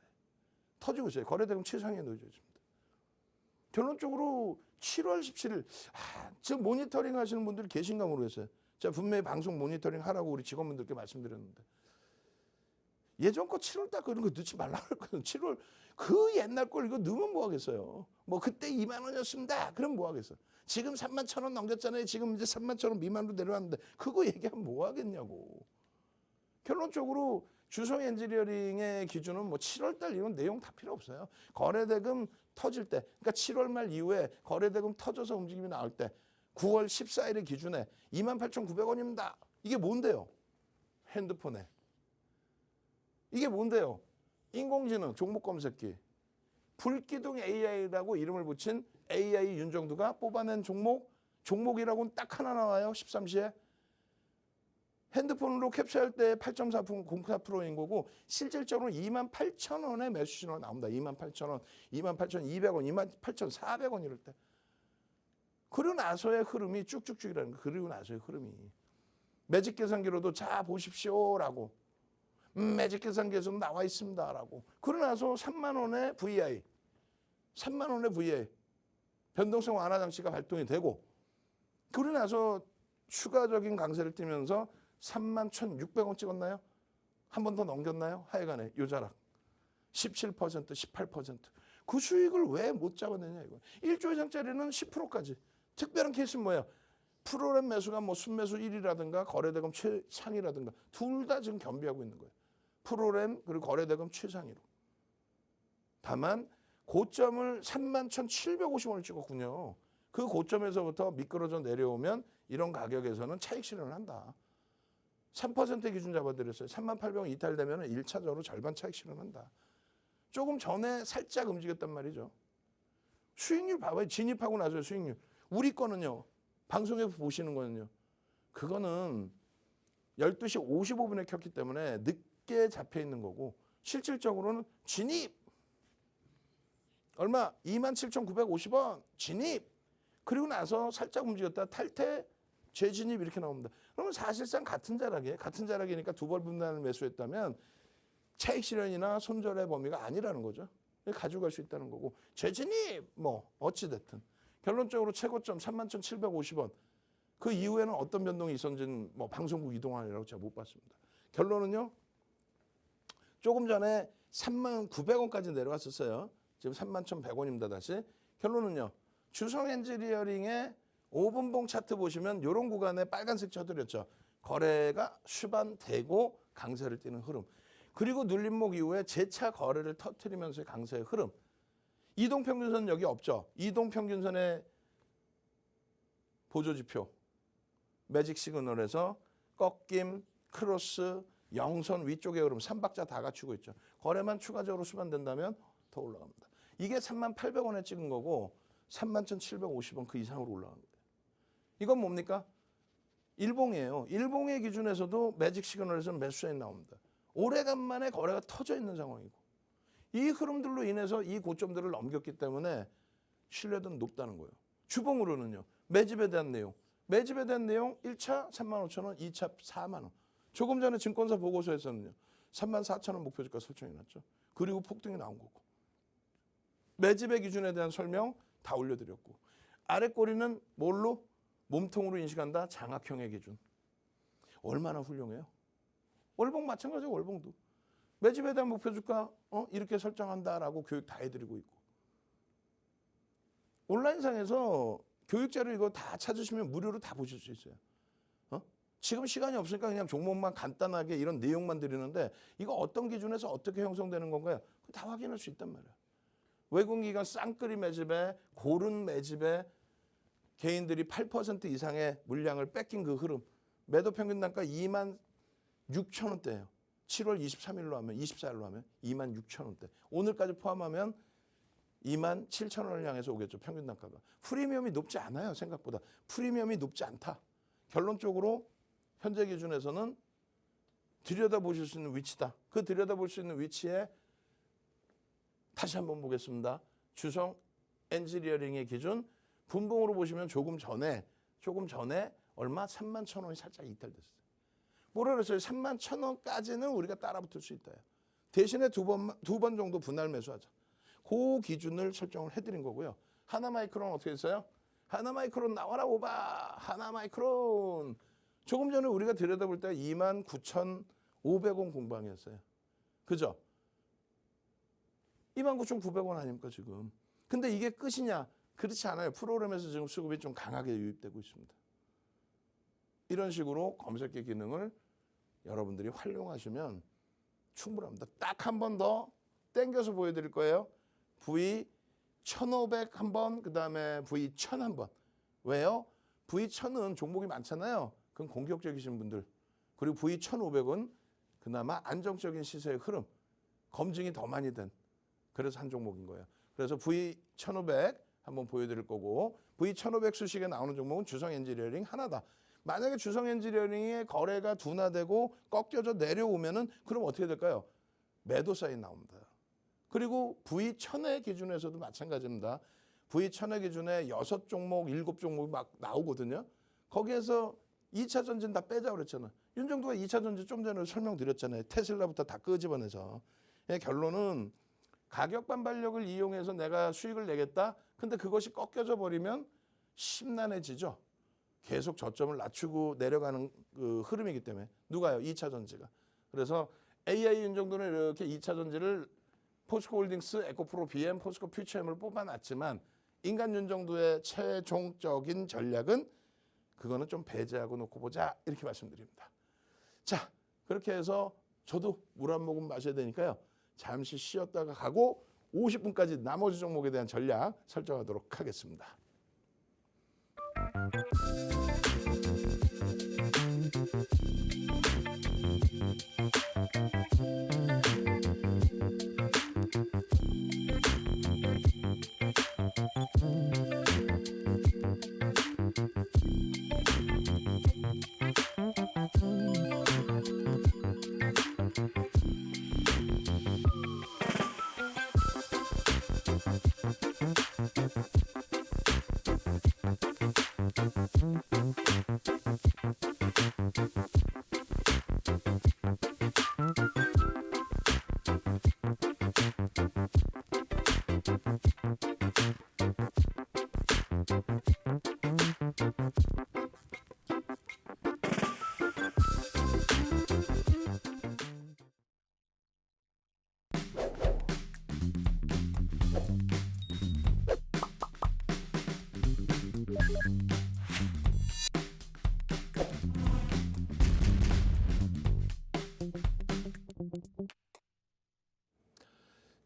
Speaker 1: 터지고 있어요. 거래대금 최상위에 놓여져 있습니다. 결론적으로 7월 17일 지금 모니터링 하시는 분들이 계신가 모르겠어요. 제가 분명히 방송 모니터링 하라고 우리 직원분들께 말씀드렸는데 예전 거 7월 달 그런 거 넣지 말라고 했거든요. 7월 그 옛날 걸 이거 넣으면 뭐 하겠어요. 그때 2만 원이었습니다. 그럼 뭐 하겠어. 지금 3만 1,000원 넘겼잖아요. 지금 이제 3만 1,000원 미만으로 내려왔는데 그거 얘기하면 뭐 하겠냐고. 결론적으로 주성 엔지니어링의 기준은 7월 달 이런 내용 다 필요 없어요. 거래대금 터질 때 그러니까 7월 말 이후에 거래대금 터져서 움직임이 나올 때 9월 14일의 기준에 28,900원입니다. 이게 뭔데요? 핸드폰에. 이게 뭔데요? 인공지능 종목 검색기. 불기둥 AI라고 이름을 붙인 AI 윤정두가 뽑아낸 종목이라고는 딱 하나 나와요. 13시에. 핸드폰으로 캡처할 때 8.04%인 거고 실질적으로 28,000원의 매수 신호가 나옵니다. 28,000원, 28,200원, 28,400원 이럴 때. 그리고 나서의 흐름이 쭉쭉쭉이라는 거. 그리고 나서의 흐름이. 매직 계산기로도 자 보십시오라고. 매직 계산기에서도 나와 있습니다라고. 그러고 나서 3만 원의 VI. 3만 원의 VI. 변동성 완화 장치가 발동이 되고 그러고 나서 추가적인 강세를 띠면서 31,600원 찍었나요? 한 번 더 넘겼나요? 하여간에 요자락 17%, 18%. 그 수익을 왜 못 잡아내냐 이거. 1조 이상짜리는 10%까지. 특별한 케이스는 뭐예요? 프로그램 매수가 순매수 1이라든가 거래대금 최상이라든가 둘 다 지금 겸비하고 있는 거예요. 프로그램 그리고 거래대금 최상위로. 다만 고점을 31,750원을 찍었군요. 그 고점에서부터 미끄러져 내려오면 이런 가격에서는 차익 실현을 한다. 3% 기준 잡아드렸어요. 38,000원 이탈되면 1차적으로 절반 차익 실현한다. 조금 전에 살짝 움직였단 말이죠. 수익률 봐봐요. 진입하고 나서 수익률. 우리 거는요. 방송에서 보시는 거는요. 그거는 12시 55분에 켰기 때문에 늦게 잡혀 있는 거고 실질적으로는 진입. 얼마? 27,950원 진입. 그리고 나서 살짝 움직였다 탈퇴 재진입 이렇게 나옵니다. 그러면 사실상 같은 자락이니까 두 벌 분단을 매수했다면 차익 실현이나 손절의 범위가 아니라는 거죠. 가져갈 수 있다는 거고 재진입 어찌 됐든 결론적으로 최고점 31,750원. 그 이후에는 어떤 변동이 있었는지는 방송국 이동하느라고 제가 못 봤습니다. 결론은요. 조금 전에 39,900원까지 내려왔었어요. 지금 31,100원입니다. 다시. 결론은요. 주성 엔지니어링의 5분봉 차트 보시면 이런 구간에 빨간색 쳐드렸죠. 거래가 수반되고 강세를 띠는 흐름. 그리고 눌림목 이후에 재차 거래를 터뜨리면서의 강세의 흐름. 이동평균선 여기 없죠. 이동평균선의 보조지표 매직 시그널에서 꺾임, 크로스, 영선 위쪽의 흐름 3박자 다 갖추고 있죠. 거래만 추가적으로 수반된다면 더 올라갑니다. 이게 38,000원에 찍은 거고 31,750원 그 이상으로 올라간 거예요. 이건 뭡니까? 일봉이에요. 일봉의 기준에서도 매직 시그널에서는 매수 사인 나옵니다. 오래간만에 거래가 터져 있는 상황이고 이 흐름들로 인해서 이 고점들을 넘겼기 때문에 신뢰도는 높다는 거예요. 주봉으로는요. 매집에 대한 내용. 매집에 대한 내용 1차 35,000원, 2차 4만원. 조금 전에 증권사 보고서에서는요. 34,000원 목표주가 설정해놨죠. 그리고 폭등이 나온 거고. 매집의 기준에 대한 설명 다 올려드렸고. 아래 꼬리는 뭘로? 몸통으로 인식한다. 장악형의 기준. 얼마나 훌륭해요. 월봉 마찬가지예요. 월봉도. 매집에 대한 목표주가 이렇게 설정한다라고 교육 다 해드리고 있고. 온라인상에서 교육자료 이거 다 찾으시면 무료로 다 보실 수 있어요. 지금 시간이 없으니까 그냥 종목만 간단하게 이런 내용만 드리는데 이거 어떤 기준에서 어떻게 형성되는 건가요? 다 확인할 수 있단 말이에요. 외국기관 쌍끌이 매집에 고른 매집에 개인들이 8% 이상의 물량을 뺏긴 그 흐름. 매도 평균 단가 26,000원대예요. 7월 23일로 하면 24일로 하면 26,000원대. 오늘까지 포함하면 27,000원을 향해서 오겠죠. 평균 단가가. 프리미엄이 높지 않아요. 생각보다. 프리미엄이 높지 않다. 결론적으로 현재 기준에서는 들여다보실 수 있는 위치다. 그 들여다볼 수 있는 위치에 다시 한번 보겠습니다. 주성 엔지니어링의 기준 분봉으로 보시면 조금 전에 얼마? 31,000원이 살짝 이탈됐어요. 뭐라 그랬어요? 31,000원까지는 우리가 따라붙을 수 있다. 대신에 두 번 정도 분할 매수하자. 그 기준을 설정을 해드린 거고요. 하나마이크론 어떻게 했어요? 하나마이크론 나와라 오바. 하나마이크론. 조금 전에 우리가 들여다볼 때 29,500원 공방이었어요. 그죠? 29,900원 아닙니까 지금. 근데 이게 끝이냐? 그렇지 않아요. 프로그램에서 지금 수급이 좀 강하게 유입되고 있습니다. 이런 식으로 검색기 기능을 여러분들이 활용하시면 충분합니다. 딱 한 번 더 땡겨서 보여드릴 거예요. V1500 한 번, 그 다음에 V1000 한 번. 왜요? V1000은 종목이 많잖아요. 그건 공격적이신 분들. 그리고 V1500은 그나마 안정적인 시세의 흐름, 검증이 더 많이 된 그래서 한 종목인 거예요. 그래서 V1500 한번 보여드릴 거고 V1500 수식에 나오는 종목은 주성 엔지니어링 하나다. 만약에 주성 엔지니어링의 거래가 둔화되고 꺾여져 내려오면은 그럼 어떻게 될까요? 매도 사인 나옵니다. 그리고 V1000의 기준에서도 마찬가지입니다. V1000의 기준에 6종목, 7종목이 막 나오거든요. 거기에서 2차 전지는 다 빼자 그랬잖아요. 윤정도가 2차 전지 좀 전에 설명드렸잖아요. 테슬라부터 다 끄집어내서. 결론은 가격 반발력을 이용해서 내가 수익을 내겠다. 근데 그것이 꺾여져 버리면 심란해지죠. 계속 저점을 낮추고 내려가는 그 흐름이기 때문에. 누가요? 2차 전지가. 그래서 AI 윤정도는 이렇게 2차 전지를 포스코홀딩스, 에코프로, BM, 포스코 퓨처엠을 뽑아놨지만 인간 윤정도의 최종적인 전략은 그거는 좀 배제하고 놓고 보자 이렇게 말씀드립니다. 자, 그렇게 해서 저도 물 한 모금 마셔야 되니까요. 잠시 쉬었다가 가고 50분까지 나머지 종목에 대한 전략 설정하도록 하겠습니다.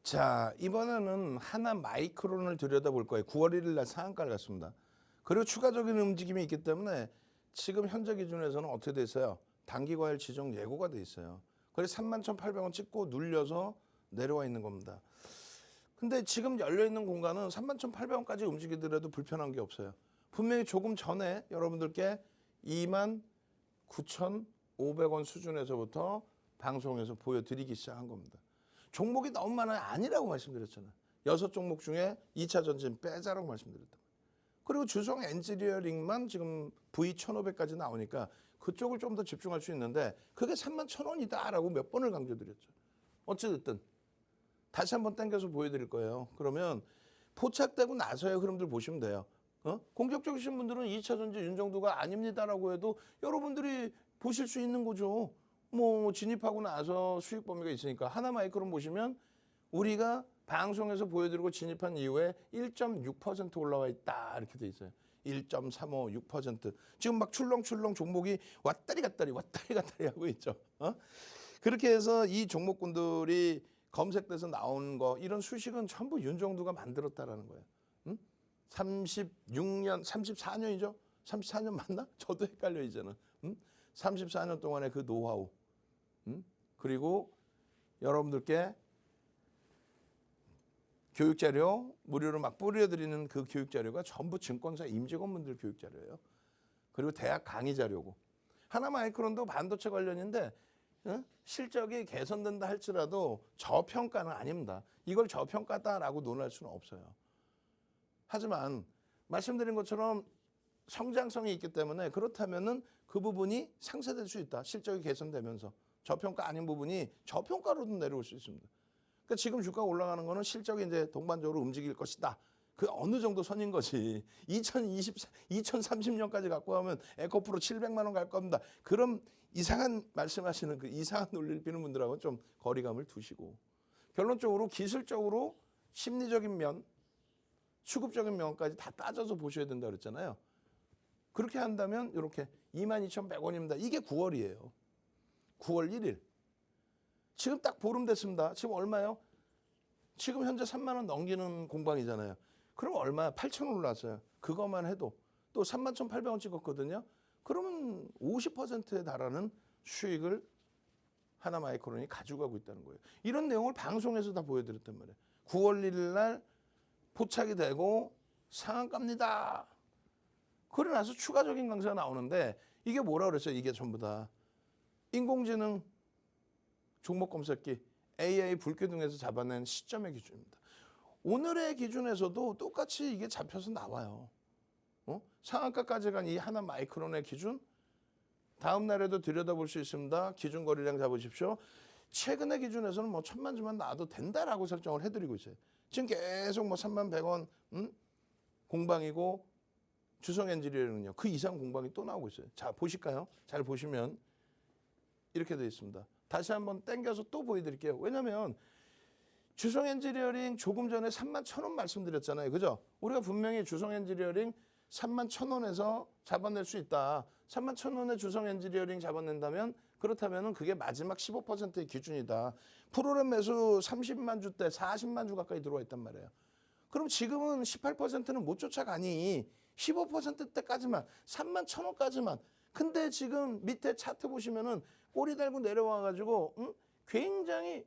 Speaker 1: 자, 이번에는 하나 마이크론을 들여다볼 거예요. 9월 1일 날 상한가를 갔습니다. 그리고 추가적인 움직임이 있기 때문에 지금 현재 기준에서는 어떻게 돼 있어요? 단기과열 지정 예고가 돼 있어요. 그래서 31,800원 찍고 눌려서 내려와 있는 겁니다. 근데 지금 열려있는 공간은 31,800원까지 움직이더라도 불편한 게 없어요. 분명히 조금 전에 여러분들께 29,500원 수준에서부터 방송에서 보여드리기 시작한 겁니다. 종목이 너무 많아요. 아니라고 말씀드렸잖아요. 6종목 중에 2차 전진 빼자라고 말씀드렸다. 그리고 주성 엔지니어링만 지금 V1500까지 나오니까 그쪽을 좀 더 집중할 수 있는데 그게 31,000원이다라고 몇 번을 강조드렸죠. 어찌됐든 다시 한번 당겨서 보여드릴 거예요. 그러면 포착되고 나서의 흐름들 보시면 돼요. 공격적이신 분들은 2차 전지 윤정도가 아닙니다라고 해도 여러분들이 보실 수 있는 거죠. 뭐 진입하고 나서 수익 범위가 있으니까 하나 마이크론 보시면 우리가 방송에서 보여드리고 진입한 이후에 1.6% 올라와 있다 이렇게 돼 있어요. 1.35, 6% 지금 막 출렁출렁 종목이 왔다리 갔다리 하고 있죠. 그렇게 해서 이 종목군들이 검색돼서 나온 거 이런 수식은 전부 윤정도가 만들었다라는 거예요. 36년, 34년이죠? 34년 맞나? 저도 헷갈려 이제는. 34년 동안의 그 노하우. 그리고 여러분들께 교육자료 무료로 막 뿌려드리는 그 교육자료가 전부 증권사 임직원분들 교육자료예요. 그리고 대학 강의 자료고. 하나마이크론도 반도체 관련인데 실적이 개선된다 할지라도 저평가는 아닙니다. 이걸 저평가다라고 논할 수는 없어요. 하지만 말씀드린 것처럼 성장성이 있기 때문에 그렇다면은 그 부분이 상쇄될 수 있다. 실적이 개선되면서 저평가 아닌 부분이 저평가로도 내려올 수 있습니다. 그러니까 지금 주가가 올라가는 거는 실적이 이제 동반적으로 움직일 것이다. 그 어느 정도 선인 거지. 2030년까지 갖고 가면 에코프로 700만 원 갈 겁니다. 그럼 이상한 말씀하시는 그 이상한 논리를 피는 분들하고는 좀 거리감을 두시고 결론적으로 기술적으로 심리적인 면, 수급적인 면까지 다 따져서 보셔야 된다 그랬잖아요. 그렇게 한다면 이렇게 22,100원입니다. 이게 9월이에요. 9월 1일. 지금 딱 보름 됐습니다. 지금 얼마요? 지금 현재 3만 원 넘기는 공방이잖아요. 그럼 얼마야? 8,000원 올랐어요. 그것만 해도 또 31,800원 찍었거든요. 그러면 50%에 달하는 수익을 하나마이크론이 가져가고 있다는 거예요. 이런 내용을 방송에서 다 보여드렸단 말이에요. 9월 1일 날 포착이 되고 상한가입니다. 그러고 나서 추가적인 강세가 나오는데 이게 뭐라 그랬어요? 이게 전부 다 인공지능 종목 검색기 AI 불기둥에서 잡아낸 시점의 기준입니다. 오늘의 기준에서도 똑같이 이게 잡혀서 나와요. 상한가까지 간 이 하나 마이크론의 기준 다음 날에도 들여다볼 수 있습니다. 기준 거래량 잡으십시오. 최근의 기준에서는 뭐 1,000만 주만 놔도 된다라고 설정을 해드리고 있어요. 지금 계속 뭐 31,100원 공방이고 주성 엔지니어링은요. 그 이상 공방이 또 나오고 있어요. 자 보실까요? 잘 보시면 이렇게 되어 있습니다. 다시 한번 땡겨서 또 보여드릴게요. 왜냐하면 주성 엔지니어링 조금 전에 31,000원 말씀드렸잖아요. 그죠? 우리가 분명히 주성 엔지니어링 31,000원에서 잡아낼 수 있다. 31,000원에 주성 엔지니어링 잡아낸다면 그렇다면 그게 마지막 15%의 기준이다. 프로그램 매수 30만 주대 40만 주 가까이 들어와 있단 말이에요. 그럼 지금은 18%는 못 쫓아가니 15%대까지만 31,000원까지만. 근데 지금 밑에 차트 보시면은 꼬리 달고 내려와 가지고 굉장히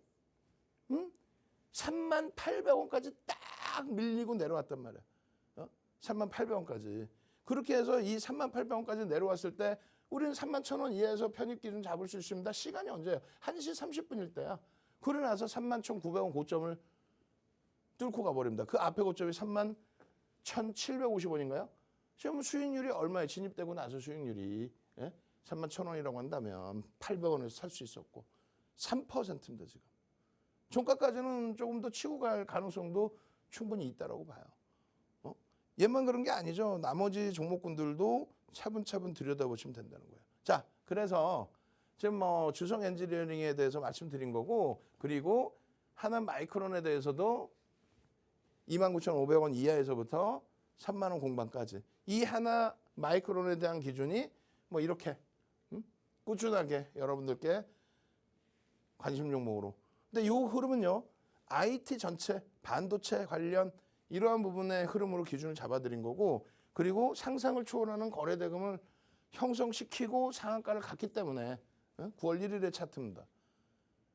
Speaker 1: 38,000원까지 딱 밀리고 내려왔단 말이에요. 38,000원까지. 그렇게 해서 이 38,000원까지 내려왔을 때 우리는 31,000원 이하에서 편입 기준 잡을 수 있습니다. 시간이 언제예요? 1시 30분일 때야. 그러고 나서 31,900원 고점을 뚫고 가버립니다. 그 앞에 고점이 31,750원인가요? 지금 수익률이 얼마에 진입되고 나서 수익률이 31,000원이라고 한다면 800원에서 살 수 있었고 3%입니다. 지금. 종가까지는 조금 더 치고 갈 가능성도 충분히 있다고 봐요. 얘만 그런 게 아니죠. 나머지 종목군들도 차분차분 들여다보시면 된다는 거예요. 자, 그래서 지금 뭐 주성 엔지니어링에 대해서 말씀드린 거고 그리고 하나 마이크론에 대해서도 29,500원 이하에서부터 3만 원 공방까지 이 하나 마이크론에 대한 기준이 뭐 이렇게 꾸준하게 여러분들께 관심 종목으로. 근데 이 흐름은요. IT 전체, 반도체 관련 이러한 부분의 흐름으로 기준을 잡아드린 거고, 그리고 상상을 초월하는 거래 대금을 형성시키고 상한가를 갔기 때문에 9월 1일의 차트입니다.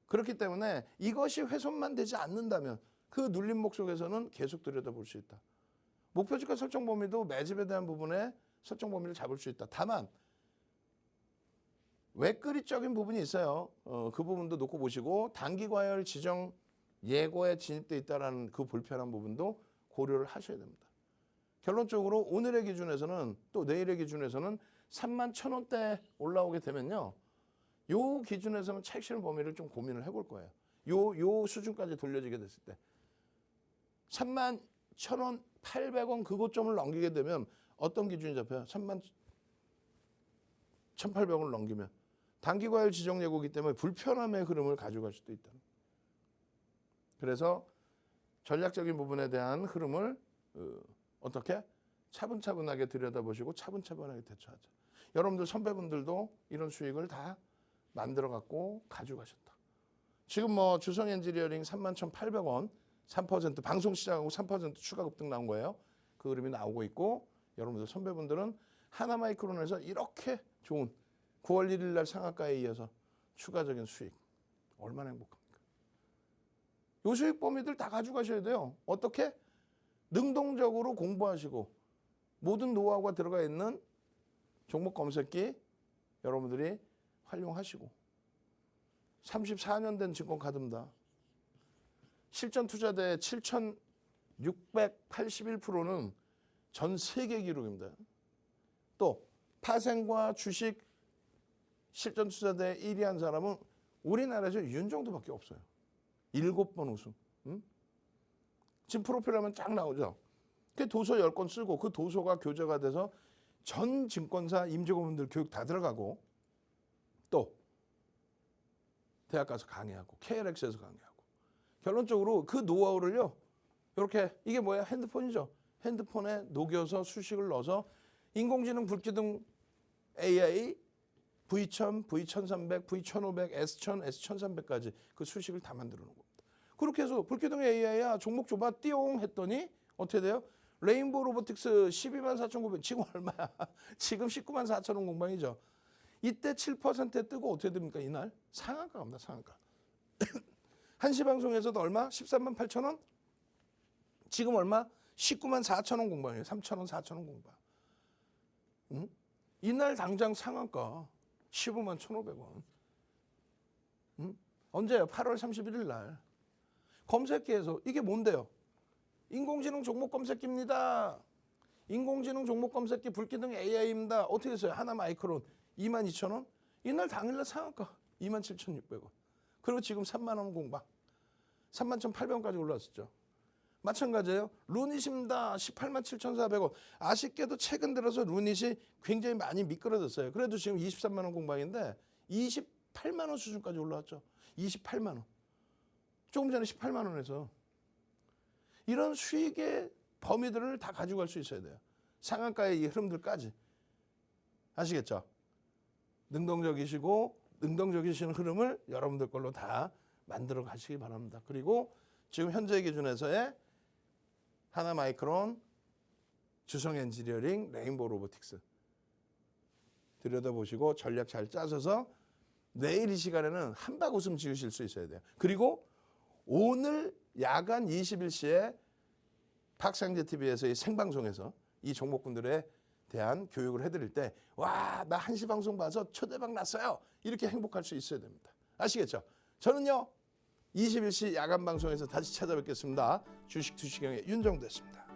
Speaker 1: 그렇기 때문에 이것이 훼손만 되지 않는다면 그 눌림목 속에서는 계속 들여다볼 수 있다. 목표주가 설정 범위도 매집에 대한 부분에 설정 범위를 잡을 수 있다. 다만 외그릿적인 부분이 있어요. 그 부분도 놓고 보시고 단기 과열 지정 예고에 진입돼 있다는 그 불편한 부분도 고려를 하셔야 됩니다. 결론적으로 오늘의 기준에서는 또 내일의 기준에서는 31,000원대 올라오게 되면요. 요 기준에서는 차익 실현 범위를 좀 고민을 해볼 거예요. 요 수준까지 돌려지게 됐을 때 31,000원, 800원 그 고점을 넘기게 되면 어떤 기준이 잡혀요? 31,800원을 넘기면 단기 과열 지정 예고이기 때문에 불편함의 흐름을 가져갈 수도 있다. 그래서 전략적인 부분에 대한 흐름을 어떻게 차분차분하게 들여다보시고 차분차분하게 대처하자. 여러분들 선배분들도 이런 수익을 다 만들어 갖고 가져가셨다. 지금 뭐 주성 엔지니어링 31,800원 3% 방송 시작하고 3% 추가 급등 나온 거예요. 그 그림이 나오고 있고, 여러분들 선배분들은 하나마이크론에서 이렇게 좋은 9월 1일 날 상한가에 이어서 추가적인 수익 얼마나 행복합니까? 요 수익 범위들 다 가져가셔야 돼요. 어떻게? 능동적으로 공부하시고 모든 노하우가 들어가 있는 종목 검색기 여러분들이 활용하시고 34년 된 증권카드입니다. 실전 투자대 7,681%는 전 세계 기록입니다. 또 파생과 주식 실전 투자대 1위 한 사람은 우리나라에서 윤정도밖에 없어요. 7번 우승. 지금 프로필 하면 쫙 나오죠. 그 도서 10권 쓰고 그 도서가 교재가 돼서 전 증권사 임직원분들 교육 다 들어가고, 또 대학 가서 강의하고 KLX에서 강의하고, 결론적으로 그 노하우를요 이렇게, 이게 뭐야? 핸드폰이죠. 핸드폰에 녹여서 수식을 넣어서 인공지능 불기둥 AI V1000, V1300, V1500, S1000, S1300까지 그 수식을 다 만들어 놓은 겁니다. 그렇게 해서 불기둥 AI야 종목 줘봐 띠용 했더니 어떻게 돼요? 레인보우 로보틱스 124,900 지금 얼마야? 지금 194,000원 공방이죠. 이때 7%에 뜨고 어떻게 됩니까? 이날 상한가 갑니다. 상한가. 1시 방송에서도 얼마? 138,000원? 지금 얼마? 194,000원 공방이에요. 3,000원, 4,000원 공방. 이날 당장 상한가 151,500원. 언제요? 8월 31일 날. 검색기에서 이게 뭔데요? 인공지능 종목 검색기입니다. 인공지능 종목 검색기 불기둥 AI입니다. 어떻게 했어요? 하나마이크론 22,000원? 이날 당일날 상한가 27,600원. 그리고 지금 3만 원 공방. 31,800원까지 올랐었죠. 마찬가지예요. 루닛입니다. 187,400원. 아쉽게도 최근 들어서 루닛이 굉장히 많이 미끄러졌어요. 그래도 지금 23만 원 공방인데 28만 원 수준까지 올라왔죠. 28만 원. 조금 전에 18만 원에서. 이런 수익의 범위들을 다 가지고 갈 수 있어야 돼요. 상한가의 이 흐름들까지. 아시겠죠? 능동적이신 흐름을 여러분들 걸로 다 만들어 가시기 바랍니다. 그리고 지금 현재 기준에서의 하나마이크론, 주성 엔지니어링, 레인보우 로보틱스 들여다보시고 전략 잘 짜셔서 내일 이 시간에는 한박 웃음 지으실 수 있어야 돼요. 그리고 오늘 야간 21시에 박상제TV에서의 생방송에서 이 종목군들에 대한 교육을 해드릴 때, 와, 나 1시 방송 봐서 초대박 났어요. 이렇게 행복할 수 있어야 됩니다. 아시겠죠? 저는요 21시 야간 방송에서 다시 찾아뵙겠습니다. 주식 투시경의 윤정도였습니다.